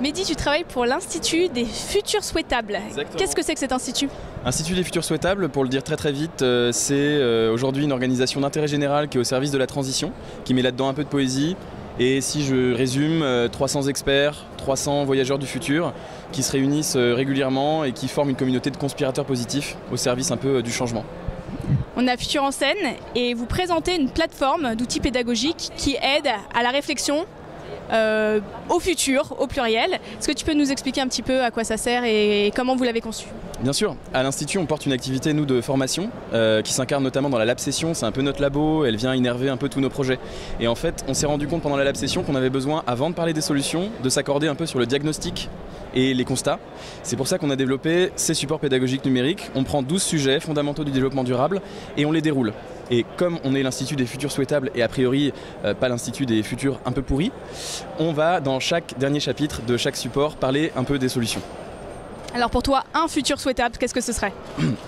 Mehdi, tu travailles pour l'Institut des Futurs Souhaitables. Qu'est-ce que c'est que cet institut? Institut des Futurs Souhaitables, pour le dire très vite, c'est aujourd'hui une organisation d'intérêt général qui est au service de la transition, qui met là-dedans un peu de poésie. Et si je résume, 300 experts, 300 voyageurs du futur qui se réunissent régulièrement et qui forment une communauté de conspirateurs positifs au service un peu du changement. On a Futur en scène et vous présentez une plateforme d'outils pédagogiques qui aide à la réflexion au futur, au pluriel. Est-ce que tu peux nous expliquer un petit peu à quoi ça sert et comment vous l'avez conçu? Bien sûr, à l'Institut on porte une activité nous de formation qui s'incarne notamment dans la Lab Session, c'est un peu notre labo, elle vient innerver un peu tous nos projets. Et en fait on s'est rendu compte pendant la Lab Session qu'on avait besoin, avant de parler des solutions, de s'accorder un peu sur le diagnostic et les constats. C'est pour ça qu'on a développé ces supports pédagogiques numériques. On prend 12 sujets fondamentaux du développement durable et on les déroule. Et comme on est l'Institut des Futurs Souhaitables et a priori pas l'Institut des Futurs un peu pourris, on va dans chaque dernier chapitre de chaque support parler un peu des solutions. Alors pour toi, un futur souhaitable, qu'est-ce que ce serait?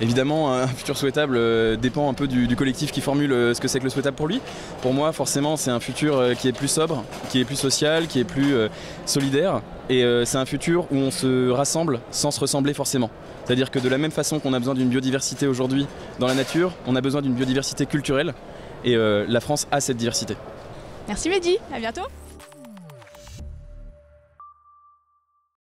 Évidemment, un futur souhaitable dépend un peu du collectif qui formule ce que c'est que le souhaitable pour lui. Pour moi, forcément, c'est un futur qui est plus sobre, qui est plus social, qui est plus solidaire. Et c'est un futur où on se rassemble sans se ressembler forcément. C'est-à-dire que de la même façon qu'on a besoin d'une biodiversité aujourd'hui dans la nature, on a besoin d'une biodiversité culturelle. Et la France a cette diversité. Merci Mehdi, à bientôt.